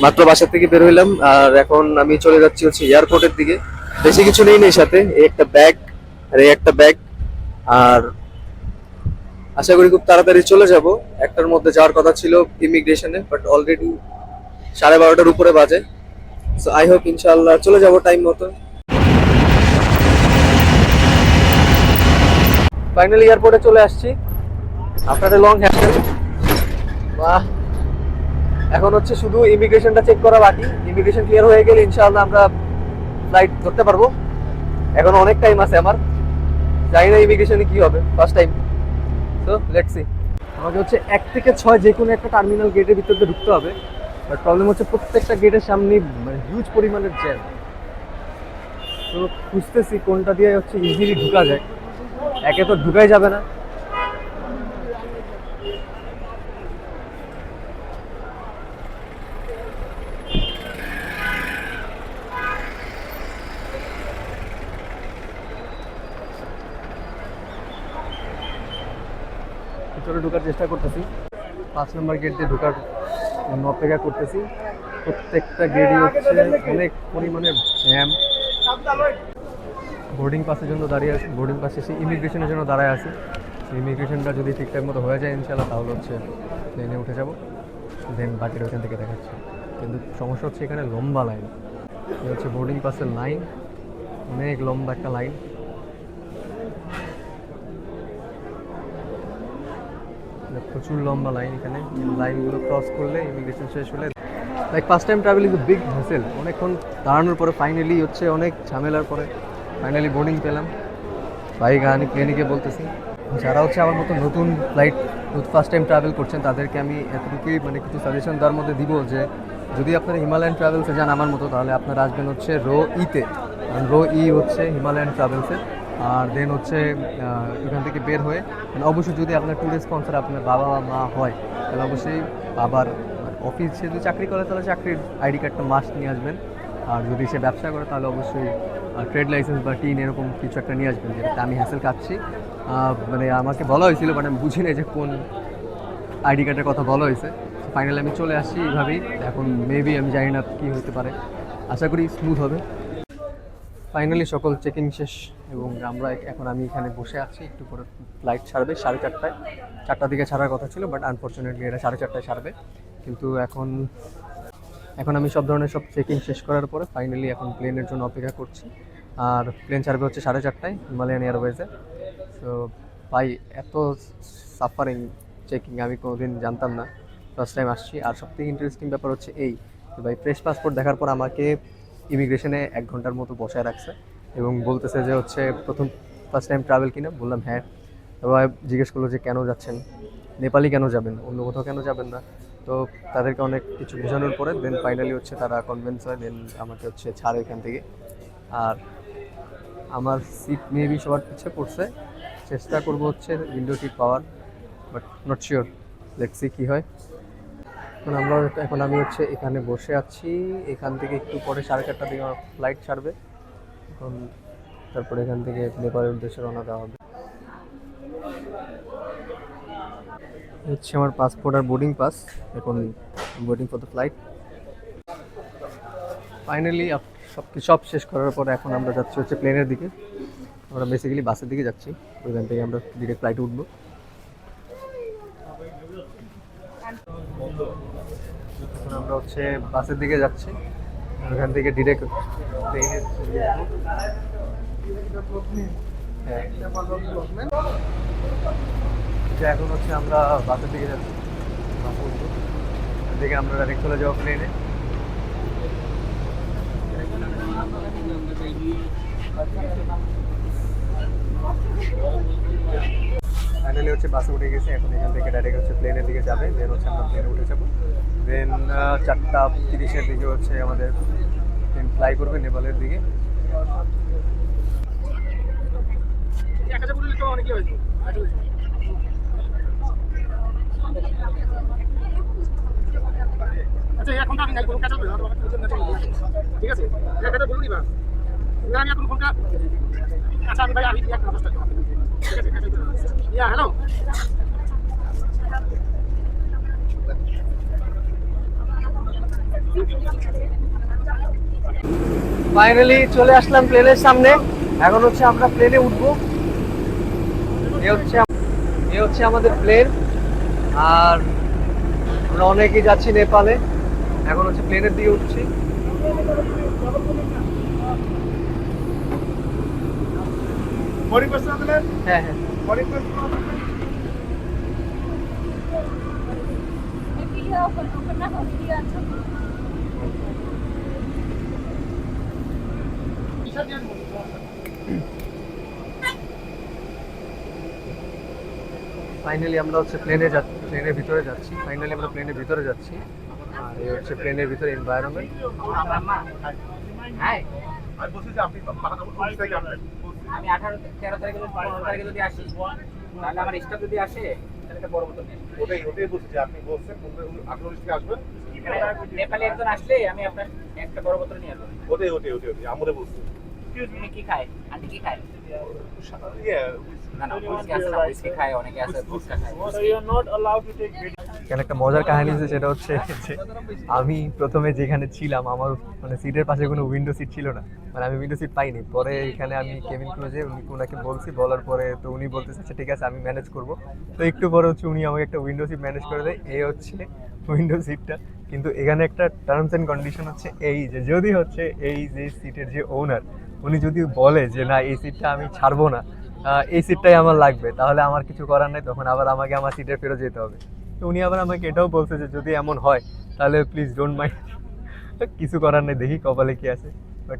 মাত্র বাসা থেকে বের হইলাম, আর এখন আমি চলে যাচ্ছি হচ্ছে এয়ারপোর্টের দিকে। বেশি কিছু নেই নেই সাথে, এই একটা ব্যাগ আর এই একটা ব্যাগ। আর আশা করি খুব তাড়াতাড়ি চলে যাব। একটার মধ্যে যাওয়ার কথা ছিল ইমিগ্রেশনে, বাট অলরেডি 12:30টার উপরে বাজে। সো আই হোপ ইনশাআল্লাহ চলে যাব টাইম মতো। ফাইনালি এয়ারপোর্টে চলে আসছি আফটার এ লং হ্যাসেল। বাহ, এখন হচ্ছে শুধু ইমিগ্রেশনটা চেক করা বাকি। ইমিগ্রেশন ক্লিয়ার হয়ে গেলে ইনশাআল্লাহ আমরা ফ্লাইট ধরতে পারবো। এখন অনেক টাইম আছে আমার, জানি না ইমিগ্রেশনে কি হবে, first time. So let's see. আমাকে হচ্ছে 1 থেকে 6 যে কোনো একটা টার্মিনাল গেটের ভিতরে ঢুকতে হবে, বাট প্রবলেম হচ্ছে প্রত্যেকটা গেটের সামনে মানে হিউজ পরিমাণের জ্যাম। তো খুঁজতেছি কোনটা দিয়ে হচ্ছে ইজিলি ঢুকা যায়। একে তো ঢুকাই যাবে না। ভিতরে ঢোকার চেষ্টা করতেছি, 5 নম্বর গেট দিয়ে ঢোকার জন্য অপেক্ষা করতেছি। প্রত্যেকটা গেটই হচ্ছে অনেক পরিমাণে জ্যাম। বোর্ডিং পাসের জন্য দাঁড়িয়ে আছি, বোর্ডিং পাস এসে ইমিগ্রেশনের জন্য দাঁড়ায় আছি। ইমিগ্রেশনটা যদি ঠিকঠাক মতো হয়ে যায় ইনশাআল্লাহ, তাহলে হচ্ছে প্লেনে উঠে যাব, দেন বাকিটা ওখান থেকে দেখাচ্ছি। কিন্তু সমস্যা হচ্ছে এখানে লম্বা লাইন। এটা হচ্ছে বোর্ডিং পাসের লাইন, অনেক লম্বা একটা লাইন। প্রচুর লম্বা লাইন এখানে। লাইনগুলো ক্রস করলে ইমিগ্রেশন শেষ হলে like first time travel is a big hassle. অনেকক্ষণ দাঁড়ানোর পরে ফাইনালি হচ্ছে অনেক ঝামেলার পরে ফাইনালি বোর্ডিং পেলাম। ভাই গানি প্লেনিকে বলতেছি, যারা হচ্ছে আমার মতো নতুন ফ্লাইট ফার্স্ট টাইম ট্রাভেল করছেন তাদেরকে আমি এতটুকুই মানে কিছু সাজেশন দেওয়ার মধ্যে দিব যে যদি আপনারা হিমালয়ান ট্রাভেলসে যান আমার মতো, তাহলে আপনারা আসবেন হচ্ছে রো ইতে। কারণ রো ই হচ্ছে হিমালয়ান ট্রাভেলসের। আর দেন হচ্ছে এখান থেকে বের হয়ে অবশ্যই যদি আপনার ট্যুর স্পন্সর আপনার বাবা বা মা হয়, তাহলে অবশ্যই বাবার অফিসে যদি চাকরি করে তাহলে চাকরির আইডি কার্ডটা মাস্ট নিয়ে আসবেন। আর যদি সে ব্যবসা করে তাহলে অবশ্যই ট্রেড লাইসেন্স বা টিন এরকম কিছু একটা নিয়ে আসবেন, যেটাতে আমি হ্যাসেল খাচ্ছি। মানে আমাকে বলা হয়েছিল, বাট আমি বুঝি না যে কোন আইডি কার্ডের কথা বলা হয়েছে। ফাইনালি আমি চলে আসছি এইভাবেই। এখন মেবি আমি জানি না কী হতে পারে, আশা করি স্মুথ হবে। ফাইনালি সকল চেকিং শেষ এবং আমি এখানে বসে আছি। একটু করে ফ্লাইট ছাড়বে 4:30টায়। 4টার দিকে ছাড়ার কথা ছিল, বাট আনফর্চুনেটলি এটা 4:30টায় ছাড়বে। কিন্তু এখন আমি সব ধরনের চেকিং শেষ করার পরে ফাইনালি এখন প্লেনের জন্য অপেক্ষা করছি। আর প্লেন ছাড়বে হচ্ছে 4:30টায় হিমালয়ান এয়ারওয়েজে। তো ভাই, এত সাফারিং চেকিং আমি কোনোদিন জানতাম না, ফার্স্ট টাইম আসছি। আর সবথেকে ইন্টারেস্টিং ব্যাপার হচ্ছে এই ভাই, ফ্রেশ পাসপোর্ট দেখার পর আমাকে ইমিগ্রেশনে 1 ঘন্টার মতো বসায় রাখছে এবং বলতেছে যে হচ্ছে ফার্স্ট টাইম ট্রাভেল কিনা। বললাম হ্যাঁ। এবার জিজ্ঞেস করলো যে কেন যাচ্ছেন, নেপালি কেন যাবেন, অন্য কোথাও কেন যাবেন না। তো তাদেরকে অনেক কিছু বোঝানোর পরে দেন ফাইনালি হচ্ছে তারা কনভিন্স হয়, দেন আমাকে হচ্ছে ছাড়ে এখান থেকে। আর আমার সিট মেবি সবার পিছিয়ে পড়ছে, চেষ্টা করবো হচ্ছে উইন্ডো সিট পাওয়ার, বাট নট শিওর। দেখছি কী হয়। এখন আমি হচ্ছে এখানে বসে আছি। এখান থেকে একটু পরে 4:30টার দিকে আমার ফ্লাইট ছাড়বে। এখন তারপরে এখান থেকে নেপালের উদ্দেশ্যে রওনা দেওয়া হবে। হচ্ছে আমার পাসপোর্ট আর বোর্ডিং পাস। এখন waiting for the flight. Finally সব শেষ করার পরে এখন আমরা যাচ্ছি হচ্ছে প্লেনের দিকে। আমরা বেসিক্যালি বাসের দিকে যাচ্ছি, ওইখান থেকে আমরা ডিরেক্ট ফ্লাইটে উঠবো। এখন আমরা হচ্ছে বাসের দিকে যাচ্ছি, ওইখান থেকে ডিরেক্ট প্লেনে। এখন হচ্ছে আমরা বাসের দিকে যাচ্ছি, বাসে উঠবো, থেকে আমরা ডাইরেক্ট চলে যাবো প্লেনে। ফাইনালি হচ্ছে বাসে উঠে গেছে। এখন এখান থেকে ডাইরেক্ট হচ্ছে প্লেনের দিকে যাবে, দেন হচ্ছে আমরা প্লেনে উঠে যাবো। দেন 4:30-এর দিকে হচ্ছে আমাদের প্লেন ফ্লাই করবে নেপালের দিকে। আচ্ছা, এখন তো আমি নাই কোনো কাজ হবে না, ঠিক আছে? এটা বলুন না, আমি এখন কোনটা? আচ্ছা আমি ভাই আমি এক অবস্থা, ঠিক আছে? ইয়া হ্যালো, ফাইনালি চলে আসলাম প্লেনের সামনে। এখন হচ্ছে আমরা প্লেনে উঠবো। এ হচ্ছে আমাদের প্লেন। আর আমরা অনেকেই যাচ্ছি নেপালে। এখন হচ্ছে প্লেনের দিকে উঠছি। হ্যাঁ হ্যাঁ, ফাইনালি আমরা হচ্ছে প্লেনের ভিতরে যাচ্ছি। আর এই হচ্ছে প্লেনের ভিতরে এনভায়রনমেন্ট। আমি 18-13 তারিখে 15 তারিখে যদি আসি, তাহলে আমার স্টাফ যদি আসে তাহলে একটা বড় মতো নেন। ওটাই বলছি যে আপনি বলছেন 18 থেকে আসবেন। নেপালে একজন আসলে আমি আপনার একটা বড় বোতল নিয়ে আসবো। ওটাই আমরা বলছি। তুমি কি খায়? আন্টি কি খায়? ইয়ে না না, উইস্কি আছে না, উইস্কি খায়, অনেকে আছে ভুট্টা খায়। এখানে একটা মজার কাহিনী আছে, সেটা হচ্ছে যে আমি প্রথমে যেখানে ছিলাম আমার মানে সিটের পাশে কোনো উইন্ডো সিট ছিল না, মানে আমি উইন্ডো সিট পাইনি। পরে এখানে আমি কেবিন ক্রুজে ওনাকে বলছি, বলার পরে তো উনি বলতেছে আচ্ছা ঠিক আছে আমি ম্যানেজ করব। তো একটু পরে হচ্ছে উনি আমাকে একটা উইন্ডো সিট ম্যানেজ করে দেয়। এই হচ্ছে উইন্ডো সিটটা। কিন্তু এখানে একটা টার্মস এন্ড কন্ডিশন হচ্ছে এই যে যদি হচ্ছে এই যে সিটের যে ওনার উনি যদি বলে যে না এই সিটটা আমি ছাড়বো না, এই সিটটাই আমার লাগবে, তাহলে আমার কিছু করার নেই, তখন আবার আমাকে আমার সিটে ফেরত যেতে হবে। তো উনি আবার আমাকে এটাও বলছে যে যদি এমন হয় তাহলে প্লিজ ডোন্ট মাইন্ড। কিছু করার নেই, দেখি কপালে কি আছে। বাট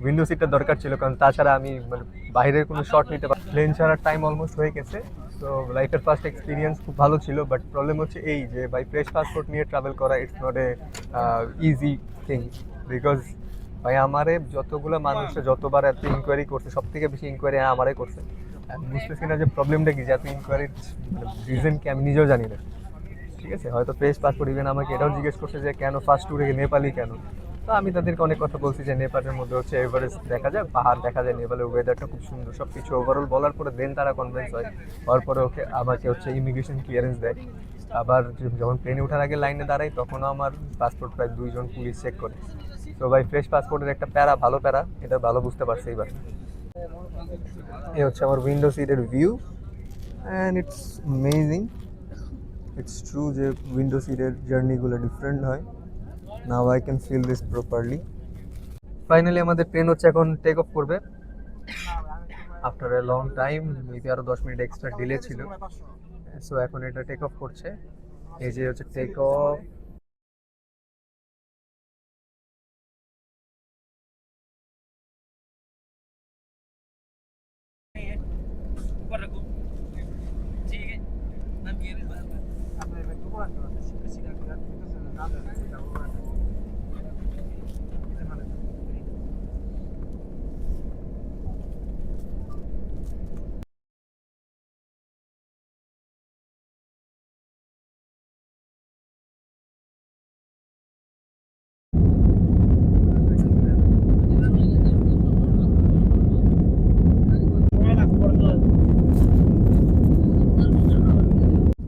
উইন্ডো সিটটা দরকার ছিল, কারণ তাছাড়া আমি মানে বাইরের কোনো শট নিতে পারি। প্লেন ছাড়ার টাইম অলমোস্ট হয়ে গেছে। তো লাইফের ফার্স্ট এক্সপিরিয়েন্স খুব ভালো ছিল। বাট প্রবলেম হচ্ছে এই যে বাই ফ্রেশ পাসপোর্ট নিয়ে ট্রাভেল করা it's not a easy thing. Because ভাই আমারে যতগুলো মানুষে যতবার এত ইনকোয়ারি করছে, সব থেকে বেশি ইনকোয়ারি আমারে করছে। আমি বুঝতেছি না যে প্রবলেমটা কি, যে এত ইনকোয়ারির রিজন কি আমি নিজেও জানি না। ঠিক আছে, হয়তো ফ্রেশ পাসপোর্ট ইভেন আমাকে এটাও জিজ্ঞেস করছে যে কেন ফার্স্ট ট্যুরে নেপালি কেন। তো আমি তাদেরকে অনেক কথা বলছি যে নেপালের মধ্যে হচ্ছে এভারেস্ট দেখা যায়, পাহাড় দেখা যায়, নেপালের ওয়েদারটা খুব সুন্দর, সব কিছু ওভারঅল বলার পরে দেন তারা কনভিন্স হয়। হওয়ার পরে আমাকে হচ্ছে ইমিগ্রেশন ক্লিয়ারেন্স দেয়। আবার যখন প্লেনে ওঠার আগে লাইনে দাঁড়াই তখনও আমার পাসপোর্ট প্রায় 2 জন পুলিশ চেক করে। তো ভাই ফ্রেশ পাসপোর্টের একটা প্যারা, ভালো প্যারা, এটা ভালো বুঝতে পারছি এইবার। এই হচ্ছে আমার উইন্ডো সিটের view and it's amazing. It's true যে উইন্ডো সিটের জার্নিগুলো ডিফারেন্ট হয়। Now I can feel this properly. Finally আমাদের ট্রেন হচ্ছে এখন টেক অফ করবে after a long time. Maybe আরো 10 মিনিট এক্সট্রা ডিলে ছিল। সো এখন এটা টেক অফ করছে। এই যে হচ্ছে টেক অফ।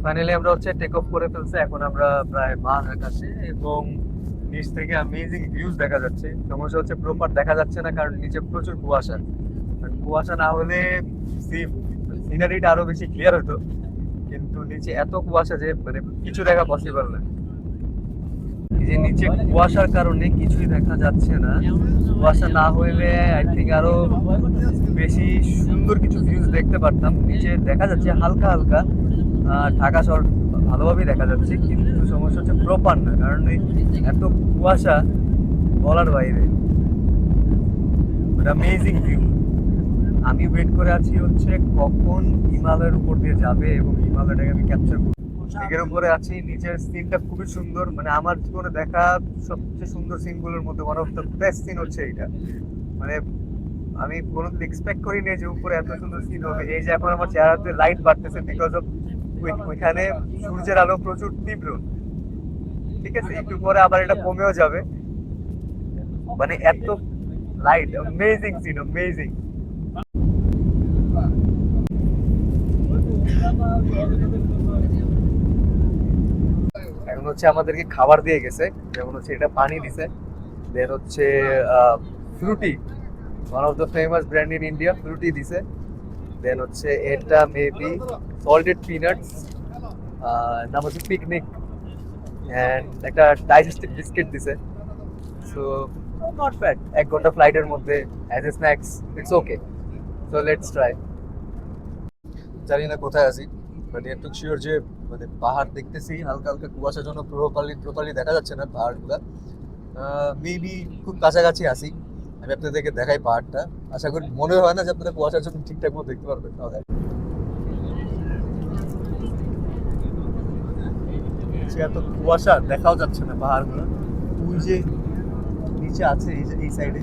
ফাইনালি আমরা হচ্ছে টেক অফ করে ফেলছে। এখন আমরা প্রায় মাঝের কাছে এবং নিচ থেকে অ্যামেজিং ভিউজ দেখা যাচ্ছে। সমস্যা হচ্ছে প্রপার দেখা যাচ্ছে না, কারণ নিচে প্রচুর কুয়াশা। কুয়াশা না হলে সিনারিটা আরো বেশি ক্লিয়ার হতো, কিন্তু নিচে এত কুয়াশা যে মানে কিছু দেখা পসিবল না। এই যে নিচে কুয়াশার কারণে কিছুই দেখা যাচ্ছে না। কুয়াশা না হইলে আই থিঙ্ক আরো বেশি সুন্দর কিছু ভিউজ দেখতে পারতাম। নিচে দেখা যাচ্ছে হালকা হালকা ঢাকা শহর ভালোভাবেই দেখা যাচ্ছে, কিন্তু সমস্যা হচ্ছে প্রপার না, কারণ এত কুয়াশা বলার বাইরে। Amazing view. আমি ওয়েট করে আছি হচ্ছে কখন হিমালয়ের উপর দিয়ে যাবে এবং হিমালয়টাকে আমি ক্যাপচার করবো। এর উপরে আছি, নিচের সিনটা খুবই সুন্দর, মানে আমার জীবনে দেখা সবচেয়ে সুন্দর সিনগুলোর মধ্যে one of the best scene হচ্ছে এইটা। মানে আমি কোনোদিন এক্সপেক্ট করিনি যে উপরে এত সুন্দর সিন হবে। এই যে এখন আমার চেহারাতে লাইট বাড়তেছে বিকজ অফ ওইখানে সূর্যের আলো প্রচুর তীব্র। ঠিক আছে, একটু পরে আবার এটা কমেও যাবে। মানে এত লাইট, অ্যামেজিং সিন, অ্যামেজিং। এখন হচ্ছে আমাদেরকে খাবার দিয়ে গেছে, যেমন হচ্ছে এটা পানি দিছে, দেন হচ্ছে Frooti, one of the famous brand in India, Frooti দিছে, দেন হচ্ছে এটা মেবি সল্টেড পিনাটস, নাম হচ্ছে পিকনিক, অ্যান্ড একটা ডাইজেস্টিভ বিস্কিট দিছে। সো নট ব্যাড, 1 ঘন্টা ফ্লাইটের মধ্যে as a snacks it's okay. So let's try. জানি না কোথায় আছি, মানে একটু শিওর যে মানে পাহাড় দেখতেছি, হালকা হালকা কুয়াশার জন্য প্রপারলি দেখা যাচ্ছে না পাহাড়গুলা। মেবি খুব কাছাকাছি আছি, আমি আপনাদেরকে দেখাই পাহাড়টা। আশা করি, মনে হয় না যে আপনারা কুয়াশার জন্য ঠিকঠাক মতো দেখতে পারবেন। তাহলে এত কুয়াশা দেখাও যাচ্ছে না পাহাড়গুলো, ওই যে নিচে আছে এই সাইডে,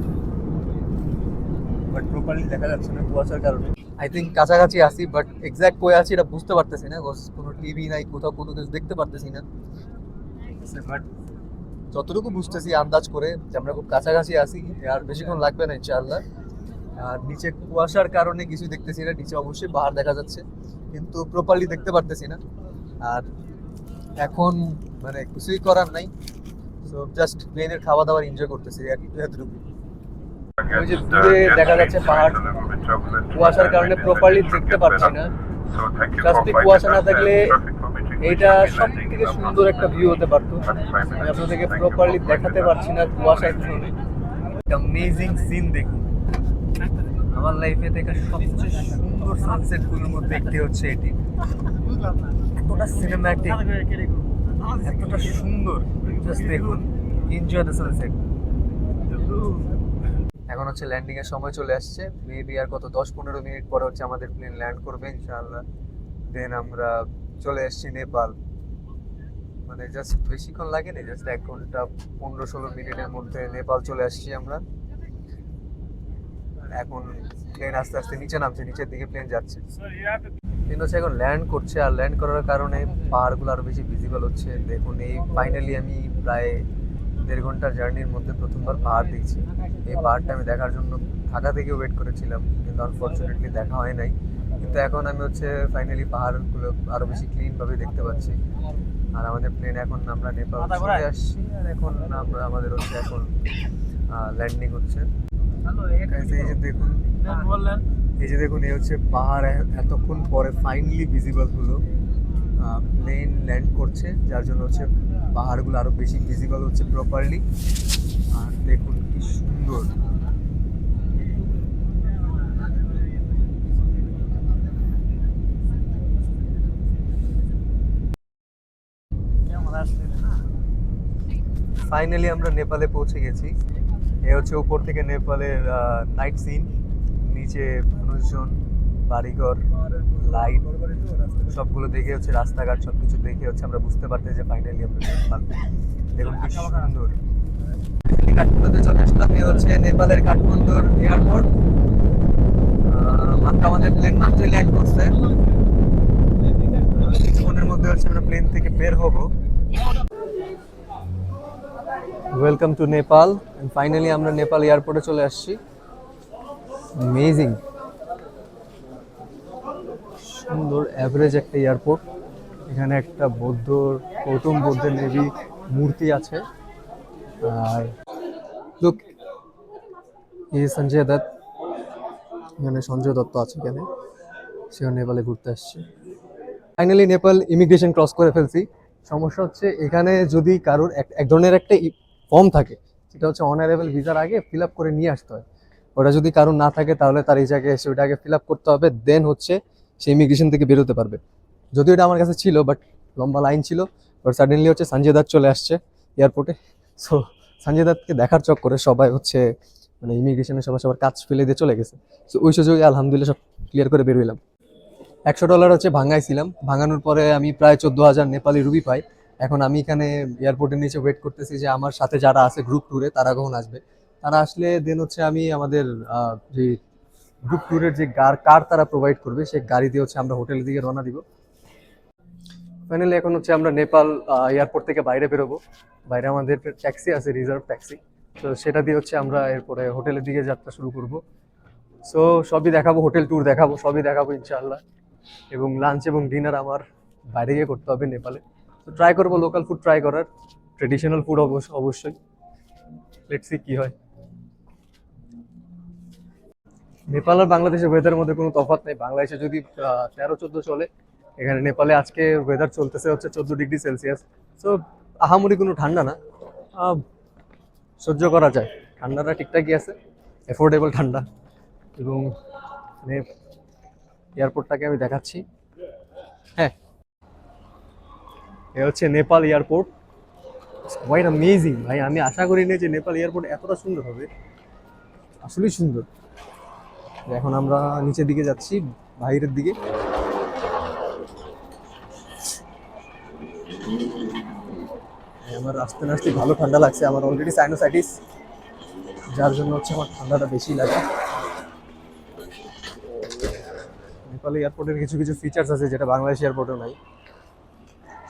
বাট প্রপারলি দেখা যাচ্ছে না কুয়াশার কারণে। আই থিঙ্ক কাছাকাছি আছি, বাট এক্স্যাক্ট কই আছি এটা বুঝতে পারতেছি না, কোনো টিভি নাই, কোথাও কোনো কিছু দেখতে পারতেছি না। বাট যতটুকু বুঝতেছি আন্দাজ করে যে আমরা খুব কাছাকাছি আছি, আর বেশিক্ষণ লাগবে না ইনশাআল্লাহ। আর নিচে কুয়াশার কারণে কিছু দেখতেছি না, নিচে অবশ্যই পাহাড় দেখা যাচ্ছে কিন্তু প্রপারলি দেখতে পারতেছি না। আর এখন মানে কিছুই করার নাই, সো জাস্ট প্লেনের খাওয়া দাওয়ার এনজয় করতেছি এতটুকু। ওই যে দূরে দেখা যাচ্ছে পাহাড়, কুয়াশার কারণে প্রপারলি দেখতে পাচ্ছি না। জাস্ট কুয়াশা না থাকলে এইটা সব থেকে সুন্দর একটা ভিউ হতে পারতো, আমি আপনাদেরকে প্রপারলি দেখাতে পারছি না কুয়াশার কারণে। অ্যামেজিং সিন দেখুন, আমার লাইফে দেখা সবচেয়ে সুন্দর সানসেট গুলোর মধ্যে একটি হচ্ছে এটি। এতটা সিনেম্যাটিক, এতটা সুন্দর, জাস্ট দেখুন, এনজয় দ্য সানসেট। এখন হচ্ছে ল্যান্ডিং এর সময় চলে আসছে, মেবি আর কত 10-15 মিনিট পরে হচ্ছে আমাদের প্লেন ল্যান্ড করবে ইনশাআল্লাহ। দেন আমরা চলে এসেছি নেপাল, মানে জাস্ট বেশিক্ষণ লাগেনি, জাস্ট 1 ঘন্টা 15-16 মিনিটের মধ্যে নেপাল চলে আসছি আমরা। এখন প্লেন আস্তে আস্তে নিচে নামছে, নিচের দিকে প্লেন যাচ্ছে, কিন্তু হচ্ছে এখন ল্যান্ড করছে। আর ল্যান্ড করার কারণে পাহাড়গুলো আরো বেশি ভিজিবল হচ্ছে। দেখুন, এই ফাইনালি আমি প্রায় 1.5 ঘন্টার জার্নির মধ্যে প্রথমবার পাহাড় দেখছি। এই পাহাড়টা আমি দেখার জন্য ঢাকা থেকে ওয়েট করেছিলাম, কিন্তু আনফর্চুনেটলি দেখা হয় নাই। কিন্তু এখন আমি হচ্ছে ফাইনালি পাহাড়গুলো আরো বেশি ক্লিনভাবে দেখতে পাচ্ছি। আর আমাদের প্লেন এখন আমরা নেপাল চলে আসছি, আর এখন আমরা আমাদের হচ্ছে এখন ল্যান্ডিং হচ্ছে। এই যে দেখুন, এই হচ্ছে পাহাড় এতক্ষণ পরে ফাইনালি ভিজিবল হলো। প্লেন ল্যান্ড করছে, যার জন্য হচ্ছে পাহাড়গুলো আরো বেশি ভিজিবল হচ্ছে প্রপারলি। আর দেখুন কি সুন্দর, ফাইনালি আমরা নেপালে পৌঁছে গেছি। এ হচ্ছে উপর থেকে নেপালের নাইট সিন, নিচে মানুষজন, বাড়িঘর, লাইট সবগুলো দেখে হচ্ছে, রাস্তাঘাট সবকিছু দেখে হচ্ছে আমরা বুঝতে পারতেছি যে ফাইনালি আমরা নেপাল। দেখুন কি সুন্দর। কাঠমান্ডুতে চলে আসলাম, এ হচ্ছে নেপালের কাঠমান্ডুর এয়ারপোর্ট। আমাদের প্লেন মাত্র ল্যান্ড করছে, কিছুক্ষণের মধ্যে হচ্ছে আমরা প্লেন থেকে বের হব। Welcome to Nepal, and finally আমরা নেপাল এয়ারপোর্টে চলে আসছি। অ্যামেজিং, সুন্দর অ্যাভারেজ একটা এয়ারপোর্ট। এখানে একটা গৌতম বুদ্ধের মেবি মূর্তি আছে। আর লুক, এই সঞ্জয় দত্ত, এখানে সঞ্জয় দত্ত আছে, এখানে সেও নেপালে ঘুরতে আসছে। ফাইনালি নেপাল ইমিগ্রেশন ক্রস করে ফেলছি। সমস্যা হচ্ছে এখানে যদি কারোর এক ধরনের একটা ফর্ম থাকে, সেটা হচ্ছে অনারেবল ভিসার আগে ফিল আপ করে নিয়ে আসতে হয়। ওটা যদি কারোর না থাকে তাহলে তার এই জায়গায় এসে ওটা আগে ফিল আপ করতে হবে, দেন হচ্ছে সে ইমিগ্রেশন থেকে বেরোতে পারবে। যদিও এটা আমার কাছে ছিল, বাট লম্বা লাইন ছিল। বাট সাডেনলি হচ্ছে সঞ্জয় দত্ত চলে আসছে এয়ারপোর্টে। সো সঞ্জয় দত্তকে দেখার চক্করে সবাই হচ্ছে মানে ইমিগ্রেশনের সবার কাজ ফেলে দিয়ে চলে গেছে। সো ওই সুযোগে আলহামদুলিল্লাহ সব ক্লিয়ার করে বেরোলাম। $100 হচ্ছে ভাঙাইছিলাম, ভাঙানোর পরে আমি প্রায় 14,000 নেপালি রুপি পাই। এখন আমি এখানে এয়ারপোর্টের নিচে ওয়েট করতেছি যে আমার সাথে যারা আছে গ্রুপ ট্যুরে তারা কখন আসবে। তারা আসলে দেন হচ্ছে আমি আমাদের যে গ্রুপ ট্যুরের যে কার তারা প্রোভাইড করবে, সেই গাড়ি দিয়ে হচ্ছে আমরা হোটেলের দিকে রওনা দিব। ফাইনালি এখন হচ্ছে আমরা নেপাল এয়ারপোর্ট থেকে বাইরে বেরোবো। বাইরে আমাদের ট্যাক্সি আছে, রিজার্ভ ট্যাক্সি, তো সেটা দিয়ে হচ্ছে আমরা এরপরে হোটেলের দিকে যাত্রা শুরু করব। সো সবই দেখাবো, হোটেল ট্যুর দেখাবো, সবই দেখাবো ইনশাআল্লাহ। এবং লাঞ্চ এবং ডিনার আমার বাইরে গিয়ে করতে হবে নেপালে। তো তো ট্রাই করবো লোকাল ফুড ট্রাই করার, ট্রেডিশনাল ফুড অবশ্যই। লেটস সি কি হয়। নেপাল আর বাংলাদেশের ওয়েদারের মধ্যে কোনো তফাৎ নেই। বাংলাদেশে যদি 13-14 চলে, এখানে নেপালে আজকে ওয়েদার চলতেছে হচ্ছে 14°C। সো আহামরি কোনো ঠান্ডা না, সহ্য করা যায়, ঠান্ডাটা ঠিকঠাকই আছে, অ্যাফোর্ডেবল ঠান্ডা। এবং এয়ারপোর্টটাকে আমি দেখাচ্ছি। হ্যাঁ, এ হচ্ছে নেপাল এয়ারপোর্ট। কোয়াইট অ্যামেজিং ভাই, আমি আশা করিনি যে নেপাল এয়ারপোর্ট এতটা সুন্দর হবে, আসলেই সুন্দর। এখন আমরা নিচের দিকে যাচ্ছি, বাইরের দিকে। আমার আসতে না আসতে ভালো ঠান্ডা লাগছে, আমার অলরেডি সাইনোসাইটিস, যার জন্য হচ্ছে আমার ঠান্ডাটা বেশি লাগে। নেপাল এয়ারপোর্টের কিছু কিছু ফিচার্স আছে যেটা বাংলাদেশ এয়ারপোর্টে নাই।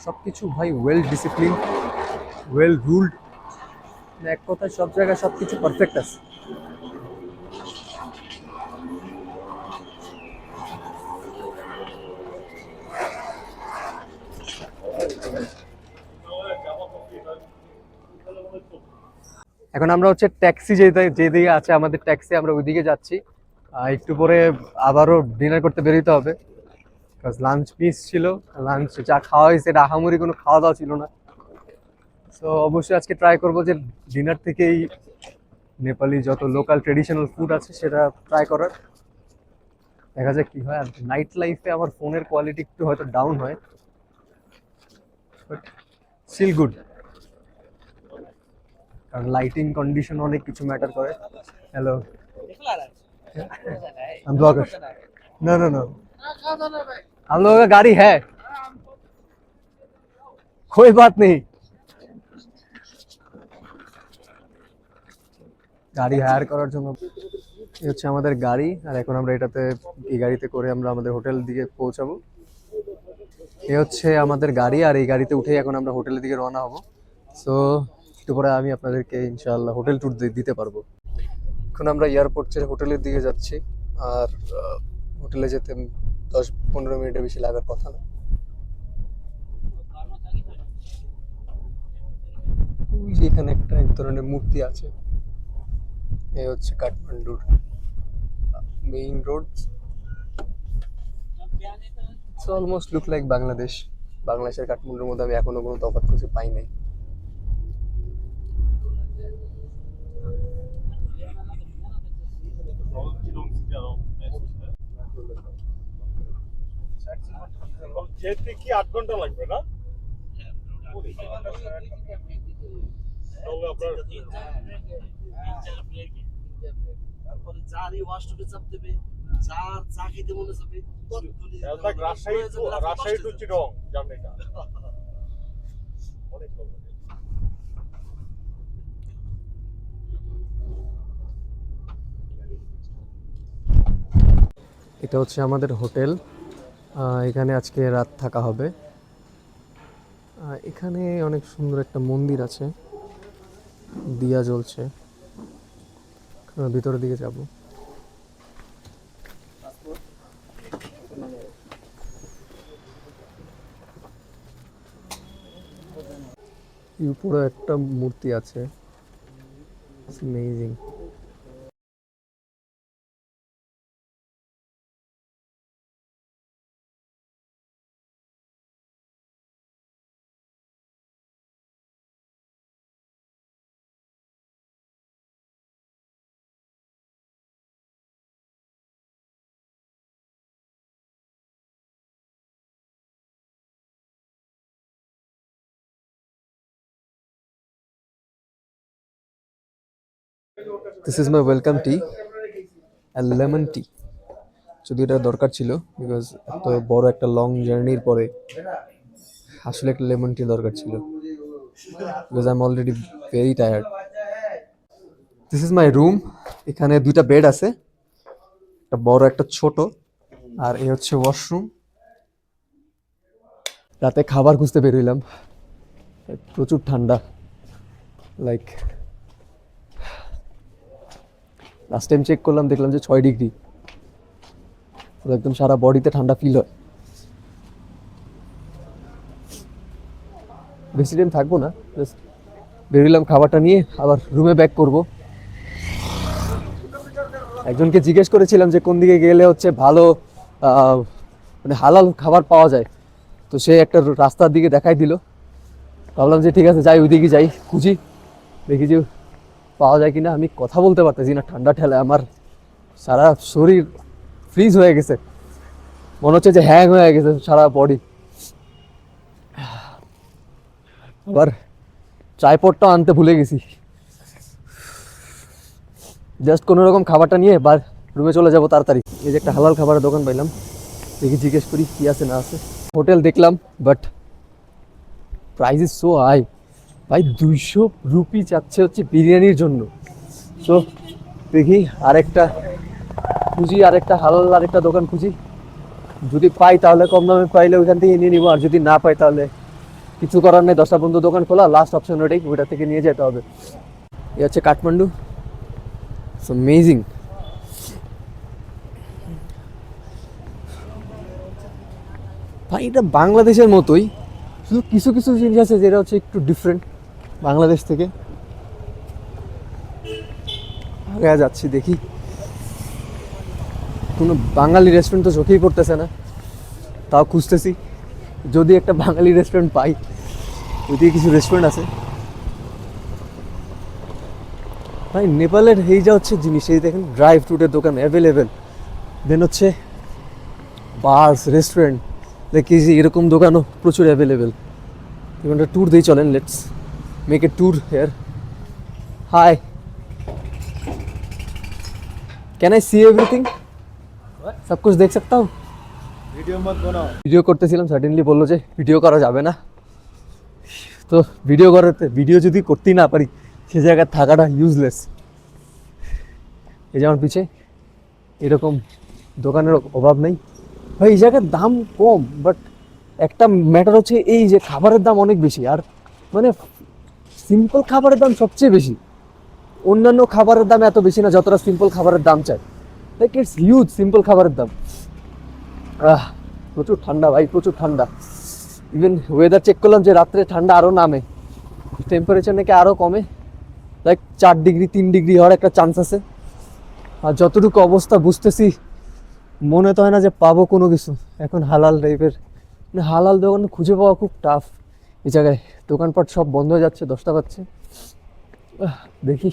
সব কিছু ভাই ওয়েল ডিসিপ্লিন, ওয়েল রুলড, এক কথায় সব জায়গায় সব কিছু পারফেক্ট আছে। এখন আমরা হচ্ছে ট্যাক্সি যেদিকে আছে আমাদের ট্যাক্সি, আমরা ওইদিকে যাচ্ছি। একটু পরে আবারও ডিনার করতে বেরোতে হবে, বিকজ লাঞ্চ মিস ছিল। লাঞ্চ যা খাওয়া হয়েছে এটা আহামরি কোনো খাওয়া দাওয়া ছিল না। সো অবশ্যই আজকে ট্রাই করবো যে ডিনার থেকেই নেপালি যত লোকাল ট্রেডিশনাল ফুড আছে সেটা ট্রাই করার, দেখা যাক কি হয়। আর নাইট লাইফে আমার ফোনের কোয়ালিটি একটু হয়তো ডাউন হয়, বাট স্টিল গুড, কারণ লাইটিং কন্ডিশন অনেক কিছু ম্যাটার করে। হ্যালো, हम ब्लॉगर। नो नो नो, हम लोगों का गाड़ी है, कोई बात नहीं। গাড়ি হায়ার করার জন্য এই হচ্ছে আমাদের গাড়ি, আর এখন আমরা এই গাড়িতে করে আমরা আমাদের হোটেল দিকে পৌঁছাবো। এই হচ্ছে আমাদের গাড়ি, আর এই গাড়িতে উঠেই এখন আমরা হোটেলের দিকে রওনা হব। সো একটু পরে আমি আপনাদেরকে ইনশাআল্লাহ হোটেল ট্যুর দিতে পারবো। এখন আমরা এয়ারপোর্ট ছেড়ে হোটেলের দিকে যাচ্ছি, আর হোটেলে যেতে 10-15 মিনিটের বেশি লাগার কথা না। ওই যে এখানে একটা এক ধরনের মূর্তি আছে, এই হচ্ছে কাঠমান্ডুর main road. It's almost look like Bangladesh. বাংলাদেশের কাঠমান্ডুর মধ্যে আমি এখনো কোনো তফাৎ খুঁজে পাই নাই। যেতে কি 8 ঘন্টা লাগবে না? রাজশাহী টু চিটং জার্নিটা অনেক কম। এটা হচ্ছে আমাদের হোটেল, এখানে আজকে রাত থাকা হবে। এখানে অনেক সুন্দর একটা মন্দির আছে, দিয়া জ্বলছে, ভিতরের দিকে যাব। উপরে একটা মূর্তি আছে, amazing. This is my welcome T, lemon tea. যদি এটা দরকার ছিল, বিকজ এত বড় একটা লং জার্নির পরে আসলে একটা লেমন টি দরকার ছিল, because I am already very tired. This is my room. এখানে 2টা বেড আছে, একটা বড় একটা ছোট, আর এই হচ্ছে ওয়াশরুম। রাতে খাবার খুঁজতে বেরোইলাম, প্রচুর ঠান্ডা, লাইক লাস্ট টাইম চেক করলাম, দেখলাম যে 6 ডিগ্রি, একদম সারা বডিতে ঠান্ডা ফিল হয়। বেশি টাইম থাকবো না, জাস্ট বেরোলাম খাবারটা নিয়ে আবার রুমে ব্যাক করব। একজনকে জিজ্ঞেস করেছিলাম যে কোন দিকে গেলে হচ্ছে ভালো মানে হালাল খাবার পাওয়া যায়, তো সে একটা রাস্তার দিকে দেখাই দিল। ভাবলাম যে ঠিক আছে যাই, ওইদিকে যাই, খুঁজি, দেখি যে পাওয়া যায় কিনা। আমি কথা বলতে পারতেছি না, ঠান্ডা ঠেলায় আমার সারা শরীর ফ্রিজ হয়ে গেছে, মনে হচ্ছে যে হ্যাং হয়ে গেছে সারা বডি। আবার ট্রাইপডটাও আনতে ভুলে গেছি। জাস্ট কোনো রকম খাবারটা নিয়ে রুমে চলে যাব তাড়াতাড়ি। এই যে একটা হালাল খাবারের দোকান পাইলাম, দেখি জিজ্ঞেস করি কি আছে না আছে। হোটেল দেখলাম, but price is so high ভাই, 200 রুপি চাচ্ছে হচ্ছে বিরিয়ানির জন্য। সো দেখি আরেকটা খুঁজি, আরেকটা হালাল আরেকটা দোকান খুঁজি। যদি পাই তাহলে কম দামে পাইলে ওইখান থেকে নিয়ে নিবো, আর যদি না পাই তাহলে কিছু করার নেই, 10টা পর্যন্ত দোকান খোলা, লাস্ট অপশন ওটাই, ওইটা থেকে নিয়ে যেতে হবে। এই হচ্ছে কাঠমান্ডু, ইটস অ্যামেজিং। ভাই এটা বাংলাদেশের মতোই, শুধু কিছু কিছু জিনিস আছে যেটা হচ্ছে একটু ডিফারেন্ট বাংলাদেশ থেকে। আগে যাচ্ছি, দেখি কোনো বাঙালি রেস্টুরেন্ট তো চোখেই পড়তেছে না, তাও খুঁজতেছি যদি একটা বাঙালি রেস্টুরেন্ট পাই। ওইদিকে কিছু রেস্টুরেন্ট আছে ভাই। নেপালের এই যা হচ্ছে জিনিস, এই দেখেন ড্রাই ফ্রুটের দোকান অ্যাভেলেবেল, দেন হচ্ছে বার্স, রেস্টুরেন্ট, দেখি যে এরকম দোকানও প্রচুর অ্যাভেলেবেল। এখানটা ট্যুর দিয়ে চলেন, let's make a tour here. Hi, can I see everything? सब कुछ देख सकता हूँ? वीडियो मत बनाओ। ভিডিও করতেছিলাম, সাডেনলি বললো যে ভিডিও করা যাবে না। তো ভিডিও যদি করতেই না পারি, সে জায়গায় থাকাটা ইউজলেস। এই যেমন পিছে এরকম দোকানের অভাব নেই ভাই, এই জায়গার দাম কম, বাট একটা ম্যাটার হচ্ছে এই যে খাবারের দাম অনেক বেশি। আর মানে সিম্পল খাবারের দাম সবচেয়ে বেশি, অন্যান্য খাবারের দাম এত বেশি না যতটা সিম্পল খাবারের দাম চাই। লাইক ইটস হিউজ সিম্পল খাবারের দাম। প্রচুর ঠান্ডা ভাই, প্রচুর ঠান্ডা। ইভেন ওয়েদার চেক করলাম যে রাত্রে ঠান্ডা আরও নামে, টেম্পারেচার নাকি আরও কমে, লাইক 4 ডিগ্রি 3 ডিগ্রি হওয়ার একটা চান্স আছে। আর যতটুকু অবস্থা বুঝতেছি, মনে তো হয় না যে পাবো কোনো কিছু এখন হালাল টাইপের। মানে হালাল দোকান খুঁজে পাওয়া খুব টাফ এই জায়গায়। দোকানপাট সব বন্ধ হয়ে যাচ্ছে, 10টা বাজছে। দেখি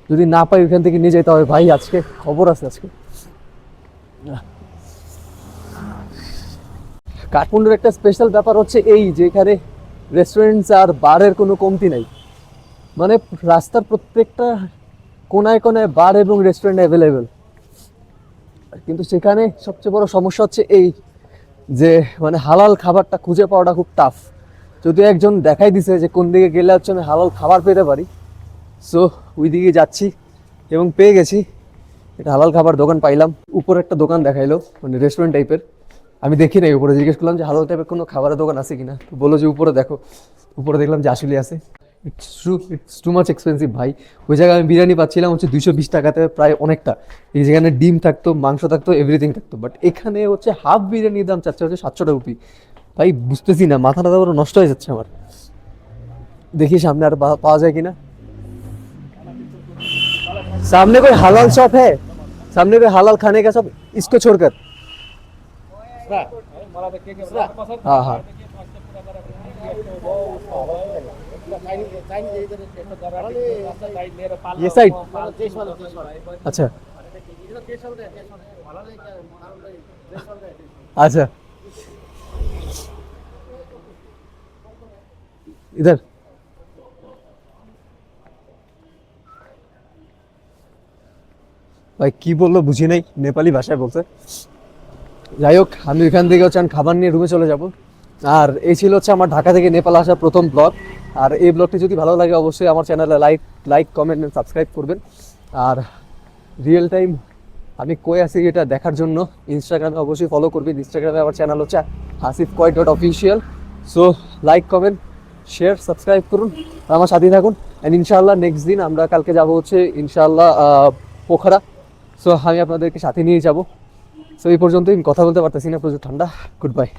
যদি না পাই ওইখান থেকে নিয়ে যেতে হবে ভাই, আজকে খবর আছে আজকে। কাঠমান্ডুর একটা স্পেশাল ব্যাপার হচ্ছে এই যে এখানে রেস্টুরেন্টস আর বারের কোনো কমতি নাই। মানে রাস্তার প্রত্যেকটা কোনায় কোনায় বার এবং রেস্টুরেন্ট অ্যাভেলেবেল। কিন্তু সেখানে সবচেয়ে বড় সমস্যা হচ্ছে এই যে মানে হালাল খাবারটা খুঁজে পাওয়াটা খুব টাফ। যদি একজন দেখাই দিছে যে কোন দিকে গেলে হচ্ছে আমি হালাল খাবার পেতে পারি, সো ওই দিকে যাচ্ছি এবং পেয়ে গেছি। এটা হালাল খাবার দোকান পাইলাম। উপরে একটা দোকান দেখাইলো, মানে রেস্টুরেন্ট টাইপের। আমি দেখি নাই উপরে, জিজ্ঞেস করলাম যে হালাল টাইপের কোনো খাবারের দোকান আছে কিনা, তো বললো যে উপরে দেখো। উপরে দেখলাম যে আসলে আছে। ইটস টু মাচ এক্সপেন্সিভ ভাই। ওই জায়গায় আমি বিরিয়ানি পাচ্ছিলাম হচ্ছে 220 টাকাতে, প্রায় অনেকটা। এই যেখানে ডিম থাকতো, মাংস থাকতো, এভরিথিং থাকতো, বাট এখানে হচ্ছে হাফ বিরিয়ানির দাম চাচ্ছে হচ্ছে 700 রুপি। ভাই বুঝতেছি না, মাথাটা তো নষ্ট হয়ে যাচ্ছে আমার। দেখি সামনে আর পাওয়া যায় কিনা। सामने कोई हलाल शॉप है? सामने कोई हलाल खाने का शॉप, इसको छोड़कर? हाँ हाँ, ये साइड। अच्छा अच्छा, इधर ভাই কি বললো বুঝি নাই, নেপালি ভাষায় বলছে। যাই হোক, আমি এখান থেকে হচ্ছে খাবার নিয়ে রুমে চলে যাব। আর এই ছিল হচ্ছে আমার ঢাকা থেকে নেপাল আসার প্রথম ব্লগ। আর এই ব্লগটি যদি ভালো লাগে অবশ্যই আমার চ্যানেলে লাইক কমেন্ট এন্ড সাবস্ক্রাইব করবেন। আর রিয়েল টাইম আমি কই আছি এটা দেখার জন্য ইনস্টাগ্রামে অবশ্যই ফলো করবেন। ইনস্টাগ্রামে আমার চ্যানেল হচ্ছে hasifkoi.official। So like comment share subscribe করুন, আমার সাথেই থাকুন। অ্যান্ড ইনশাআল্লাহ নেক্সট দিন আমরা কালকে যাব হচ্ছে ইনশাআল্লাহ পোখরা। সো আমি আপনাদেরকে সাথে নিয়ে যাব। সো এই পর্যন্তই, কথা বলতে পারতেছি না, প্রচুর ঠান্ডা। Good bye.